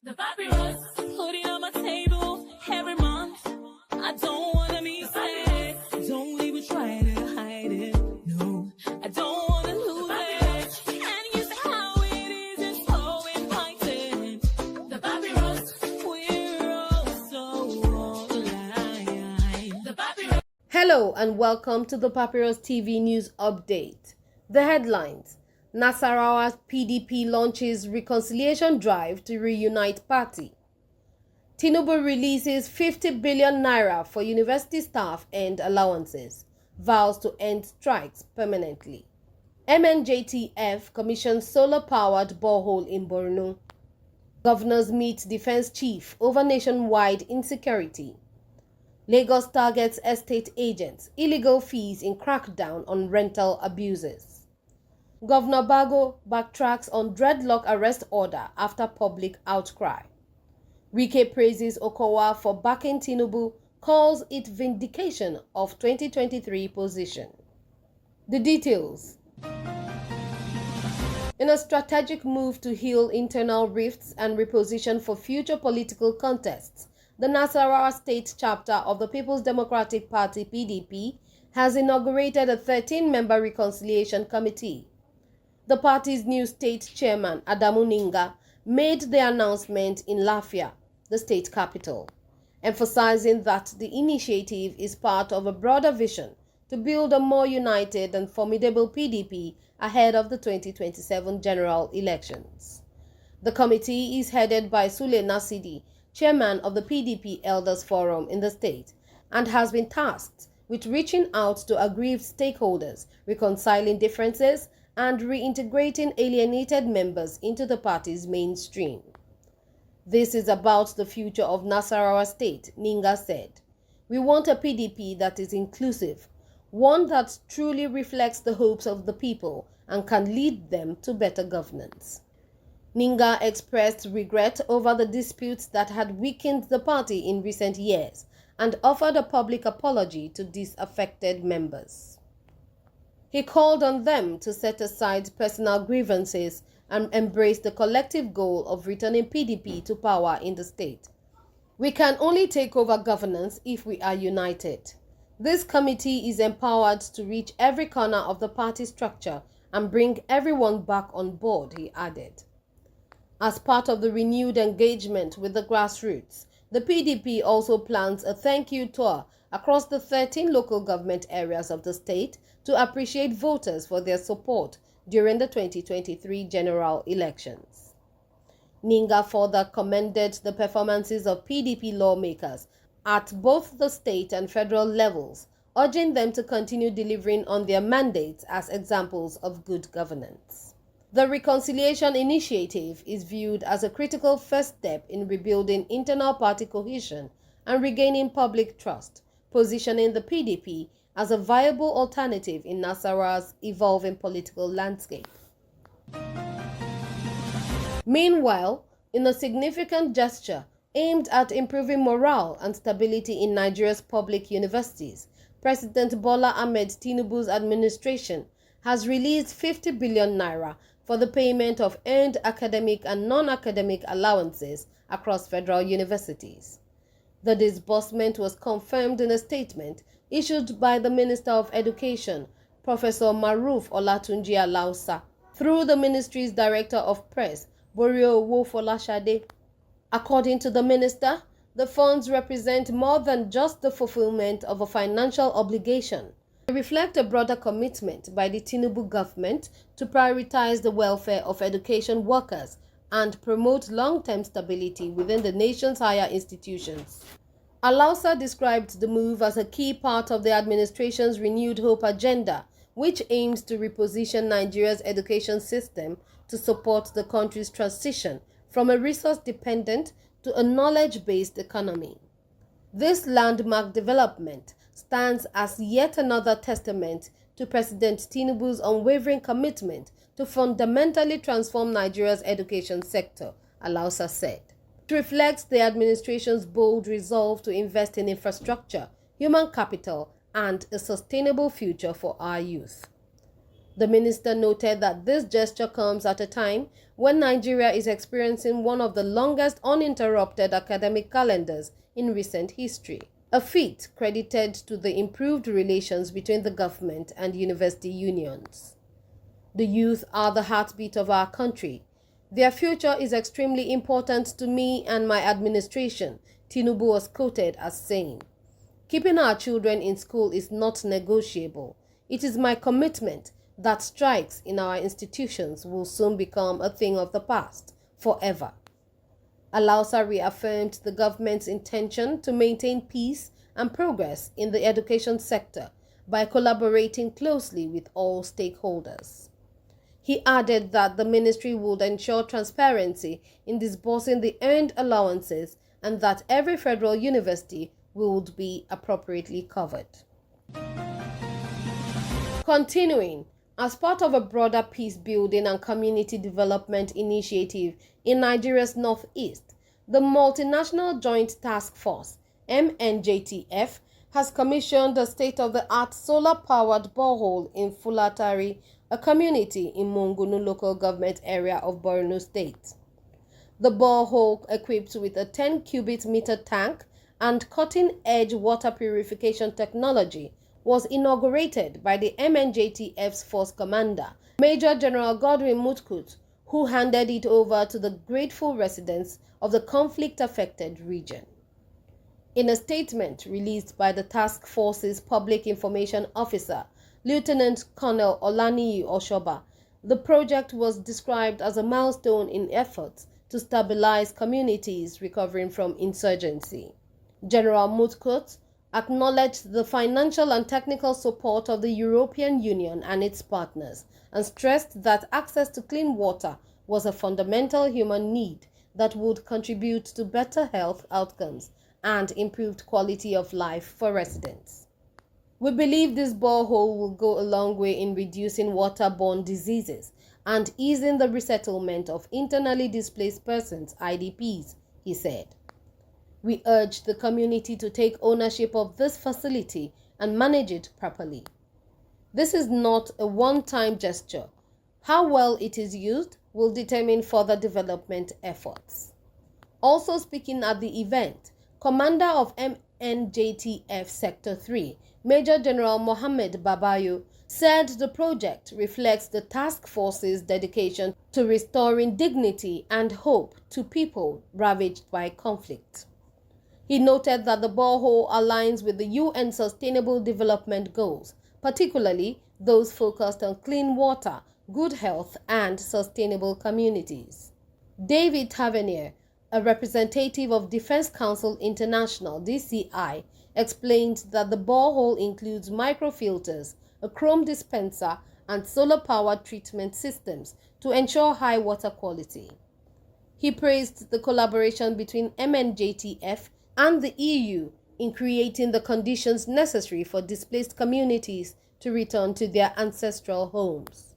The papyrus, put it on my table every month. I don't wanna miss it. Don't even try to hide it. No, I don't wanna lose it. And you say how it is, it's so inviting. The papyrus, we're all so alive. The papyrus. Hello and welcome to the Papyrus TV News Update. The headlines: Nasarawa PDP launches reconciliation drive to reunite party. Tinubu releases 50 billion naira for university staff and allowances. Vows to end strikes permanently. MNJTF commissions solar-powered borehole in Borno. Governors meet defense chief over nationwide insecurity. Lagos targets estate agents, illegal fees in crackdown on rental abuses. Governor Bago backtracks on dreadlock arrest order after public outcry. Wike praises Okowa for backing Tinubu, calls it vindication of 2023 position. The details. In a strategic move to heal internal rifts and reposition for future political contests, the Nasarawa State chapter of the People's Democratic Party (PDP) has inaugurated a 13-member reconciliation committee. The party's new state chairman, Adamu Ninga, made the announcement in Lafia, the state capital, emphasizing that the initiative is part of a broader vision to build a more united and formidable PDP ahead of the 2027 general elections. The committee is headed by Sule Nasidi, chairman of the PDP Elders Forum in the state, and has been tasked with reaching out to aggrieved stakeholders, reconciling differences, and reintegrating alienated members into the party's mainstream. This is about the future of Nasarawa State, Ninga said. We want a PDP that is inclusive, one that truly reflects the hopes of the people and can lead them to better governance. Ninga expressed regret over the disputes that had weakened the party in recent years and offered a public apology to disaffected members. He called on them to set aside personal grievances and embrace the collective goal of returning PDP to power in the state. We can only take over governance if we are united. This committee is empowered to reach every corner of the party structure and bring everyone back on board, he added. As part of the renewed engagement with the grassroots, the PDP also plans a thank you tour across the 13 local government areas of the state to appreciate voters for their support during the 2023 general elections. Ninga further commended the performances of PDP lawmakers at both the state and federal levels, urging them to continue delivering on their mandates as examples of good governance. The Reconciliation Initiative is viewed as a critical first step in rebuilding internal party cohesion and regaining public trust, positioning the PDP as a viable alternative in Nasarawa's evolving political landscape. Meanwhile, in a significant gesture aimed at improving morale and stability in Nigeria's public universities, President Bola Ahmed Tinubu's administration has released 50 billion naira for the payment of earned academic and non-academic allowances across federal universities. The disbursement was confirmed in a statement issued by the Minister of Education, Professor Maruf Olatunji Alausa, through the ministry's Director of Press, Borio Wofolashade. According to the minister, the funds represent more than just the fulfillment of a financial obligation. They reflect a broader commitment by the Tinubu government to prioritize the welfare of education workers and promote long-term stability within the nation's higher institutions. Alausa described the move as a key part of the administration's renewed hope agenda, which aims to reposition Nigeria's education system to support the country's transition from a resource-dependent to a knowledge-based economy. This landmark development stands as yet another testament to President Tinubu's unwavering commitment to fundamentally transform Nigeria's education sector, Alausa said. It reflects the administration's bold resolve to invest in infrastructure, human capital, and a sustainable future for our youth. The minister noted that this gesture comes at a time when Nigeria is experiencing one of the longest uninterrupted academic calendars in recent history, a feat credited to the improved relations between the government and university unions. The youth are the heartbeat of our country. Their future is extremely important to me and my administration, Tinubu was quoted as saying. Keeping our children in school is not negotiable. It is my commitment that strikes in our institutions will soon become a thing of the past, forever. Alausa reaffirmed the government's intention to maintain peace and progress in the education sector by collaborating closely with all stakeholders. He added that the ministry would ensure transparency in disbursing the earned allowances and that every federal university would be appropriately covered. Continuing, as part of a broader peace-building and community development initiative in Nigeria's northeast, the Multinational Joint Task Force, MNJTF, has commissioned a state-of-the-art solar-powered borehole in Fulatari, a community in Mongunu local government area of Borno State. The borehole, equipped with a 10 cubic meter tank and cutting-edge water purification technology, was inaugurated by the MNJTF's force commander, Major General Godwin Mutkut, who handed it over to the grateful residents of the conflict-affected region. In a statement released by the task force's public information officer, Lieutenant Colonel Olaniyi Oshoba, the project was described as a milestone in efforts to stabilize communities recovering from insurgency. General Mutkut acknowledged the financial and technical support of the European Union and its partners and stressed that access to clean water was a fundamental human need that would contribute to better health outcomes and improved quality of life for residents. We believe this borehole will go a long way in reducing waterborne diseases and easing the resettlement of internally displaced persons, IDPs, he said. We urge the community to take ownership of this facility and manage it properly. This is not a one-time gesture. How well it is used will determine further development efforts. Also speaking at the event, Commander of MNJTF Sector 3, Major General Mohammed Babayo, said the project reflects the task force's dedication to restoring dignity and hope to people ravaged by conflict. He noted that the borehole aligns with the UN Sustainable Development Goals, particularly those focused on clean water, good health, and sustainable communities. David Tavernier, a representative of Defense Council International (DCI), explained that the borehole includes microfilters, a chrome dispenser, and solar-powered treatment systems to ensure high water quality. He praised the collaboration between MNJTF and the EU in creating the conditions necessary for displaced communities to return to their ancestral homes.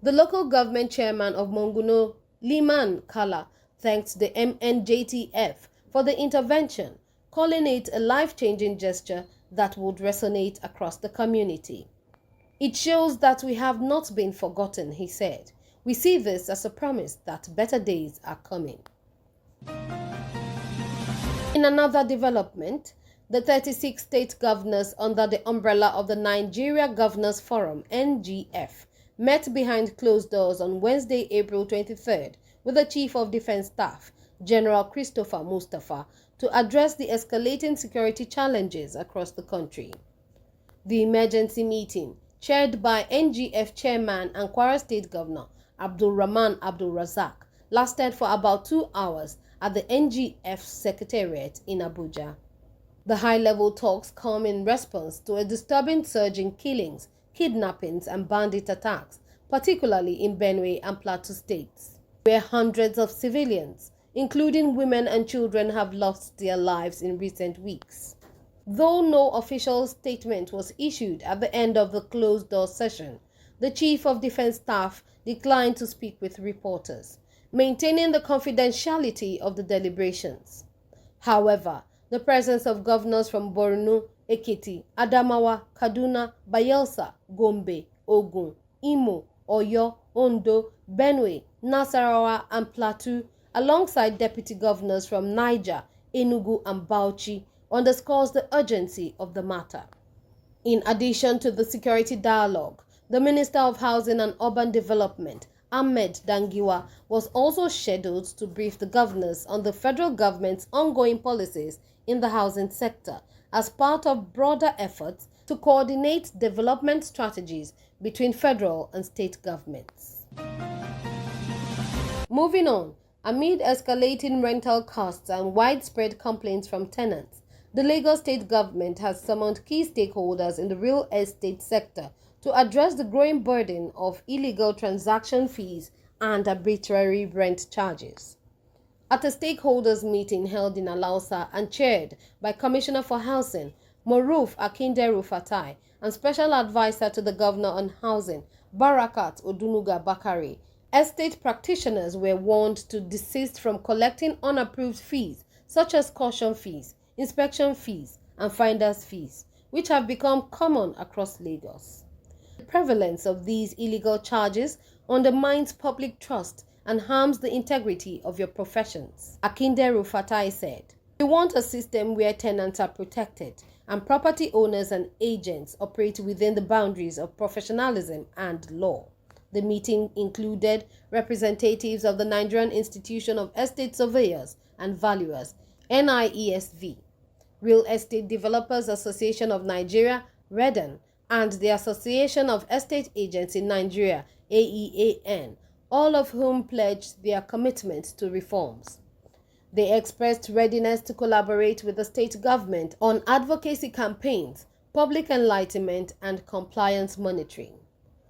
The local government chairman of Monguno, Liman Kala, thanked the MNJTF for the intervention, calling it a life-changing gesture that would resonate across the community. It shows that we have not been forgotten, he said. We see this as a promise that better days are coming. In another development, the 36 state governors under the umbrella of the Nigeria Governors Forum, NGF, met behind closed doors on Wednesday, April 23rd, with the Chief of Defense Staff, General Christopher Mustafa, to address the escalating security challenges across the country. The emergency meeting, chaired by NGF Chairman and Kwara State Governor Abdul Rahman Abdul Razak, lasted for about 2 hours at the NGF Secretariat in Abuja. The high-level talks come in response to a disturbing surge in killings, kidnappings, and bandit attacks, particularly in Benue and Plateau states, where hundreds of civilians, including women and children, have lost their lives in recent weeks. Though no official statement was issued at the end of the closed-door session, the Chief of Defense Staff declined to speak with reporters, maintaining the confidentiality of the deliberations. However, the presence of governors from Borno, Ekiti, Adamawa, Kaduna, Bayelsa, Gombe, Ogun, Imo, Oyo, Ondo, Benue, Nasarawa, and Plateau, alongside deputy governors from Niger, Enugu, and Bauchi, underscores the urgency of the matter. In addition to the security dialogue, the Minister of Housing and Urban Development, Ahmed Dangiwa, was also scheduled to brief the governors on the federal government's ongoing policies in the housing sector as part of broader efforts to coordinate development strategies between federal and state governments. Moving on, amid escalating rental costs and widespread complaints from tenants, the Lagos State government has summoned key stakeholders in the real estate sector to address the growing burden of illegal transaction fees and arbitrary rent charges. At a stakeholders meeting held in Alausa and chaired by Commissioner for Housing, Moruf Akinderu Fatai, and Special Advisor to the Governor on Housing, Barakat Odunuga Bakari, estate practitioners were warned to desist from collecting unapproved fees such as caution fees, inspection fees, and finder's fees, which have become common across Lagos. The prevalence of these illegal charges undermines public trust and harms the integrity of your professions, Akinderu Fatai said. We want a system where tenants are protected and property owners and agents operate within the boundaries of professionalism and law. The meeting included representatives of the Nigerian Institution of Estate Surveyors and Valuers, NIESV, Real Estate Developers Association of Nigeria, REDAN, and the Association of Estate Agents in Nigeria, AEAN, all of whom pledged their commitment to reforms. They expressed readiness to collaborate with the state government on advocacy campaigns, public enlightenment, and compliance monitoring.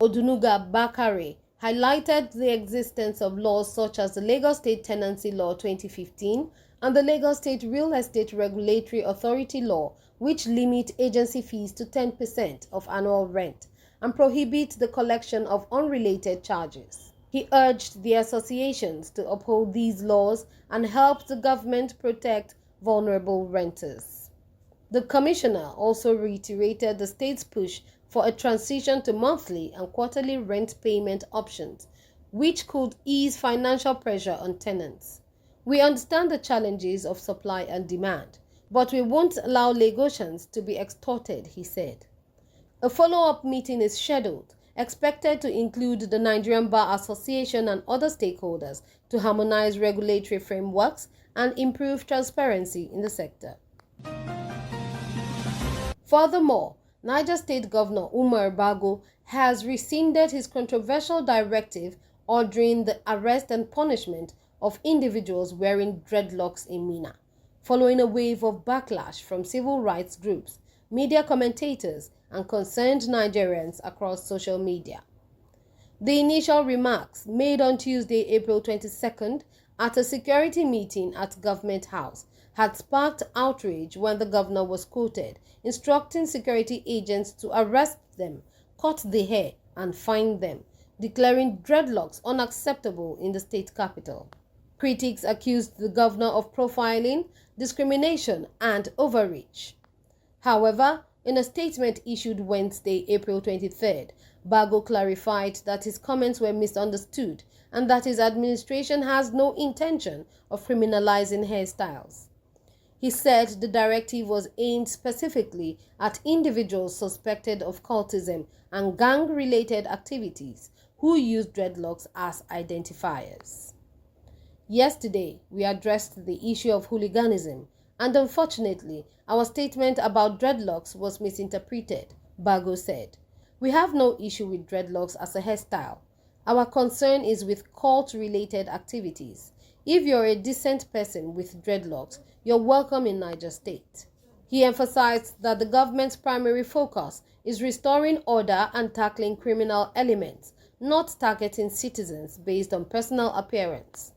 Odunuga Bakare highlighted the existence of laws such as the Lagos State Tenancy Law 2015 and the Lagos State Real Estate Regulatory Authority Law, which limit agency fees to 10% of annual rent and prohibit the collection of unrelated charges. He urged the associations to uphold these laws and help the government protect vulnerable renters. The commissioner also reiterated the state's push for a transition to monthly and quarterly rent payment options, which could ease financial pressure on tenants. We understand the challenges of supply and demand, but we won't allow Lagosians to be extorted, he said. A follow-up meeting is scheduled, expected to include the Nigerian Bar Association and other stakeholders to harmonize regulatory frameworks and improve transparency in the sector. Furthermore, Niger State Governor Umar Bago has rescinded his controversial directive ordering the arrest and punishment of individuals wearing dreadlocks in Minna, following a wave of backlash from civil rights groups, media commentators, and concerned Nigerians across social media. The initial remarks made on Tuesday, April 22nd, at a security meeting at Government House had sparked outrage when the governor was quoted instructing security agents to arrest them, cut the hair, and fine them, declaring dreadlocks unacceptable in the state capital. Critics accused the governor of profiling, discrimination, and overreach. However, in a statement issued Wednesday, April 23rd, Bago clarified that his comments were misunderstood and that his administration has no intention of criminalizing hairstyles. He said the directive was aimed specifically at individuals suspected of cultism and gang-related activities who use dreadlocks as identifiers. Yesterday, we addressed the issue of hooliganism, and unfortunately, our statement about dreadlocks was misinterpreted, Bago said. We have no issue with dreadlocks as a hairstyle. Our concern is with cult-related activities. If you're a decent person with dreadlocks, you're welcome in Niger State. He emphasized that the government's primary focus is restoring order and tackling criminal elements, not targeting citizens based on personal appearance.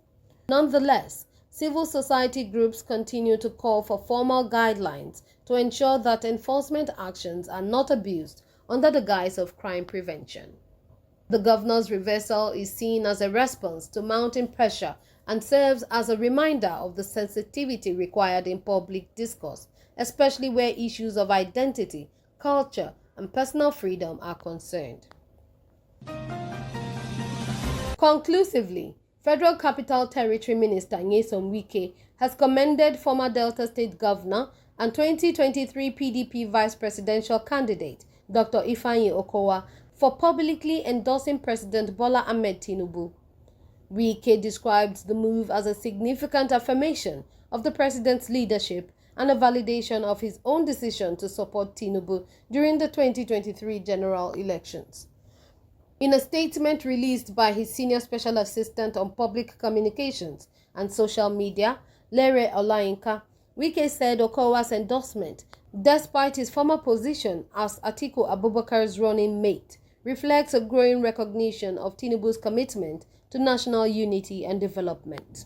Nonetheless, civil society groups continue to call for formal guidelines to ensure that enforcement actions are not abused under the guise of crime prevention. The governor's reversal is seen as a response to mounting pressure and serves as a reminder of the sensitivity required in public discourse, especially where issues of identity, culture, and personal freedom are concerned. Conclusively, Federal Capital Territory Minister Nyesom Wike has commended former Delta State Governor and 2023 PDP Vice Presidential candidate Dr. Ifeanyi Okowa for publicly endorsing President Bola Ahmed Tinubu. Wike described the move as a significant affirmation of the president's leadership and a validation of his own decision to support Tinubu during the 2023 general elections. In a statement released by his senior special assistant on public communications and social media, Lere Olayinka, Wike said Okowa's endorsement, despite his former position as Atiku Abubakar's running mate, reflects a growing recognition of Tinubu's commitment to national unity and development.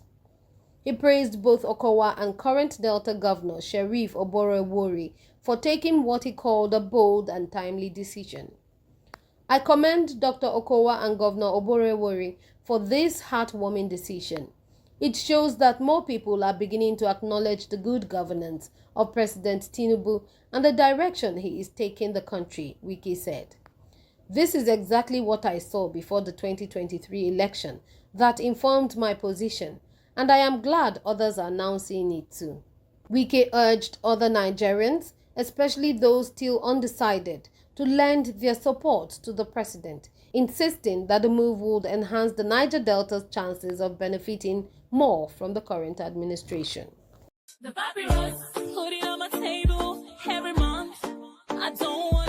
He praised both Okowa and current Delta Governor Sheriff Oborevwori for taking what he called a bold and timely decision. I commend Dr. Okowa and Governor Oborevwori for this heartwarming decision. It shows that more people are beginning to acknowledge the good governance of President Tinubu and the direction he is taking the country, Wike said. This is exactly what I saw before the 2023 election that informed my position, and I am glad others are now seeing it too. Wike urged other Nigerians, especially those still undecided, to lend their support to the president, insisting that the move would enhance the Niger Delta's chances of benefiting more from the current administration. The papyrus, put it on my table every month. I don't want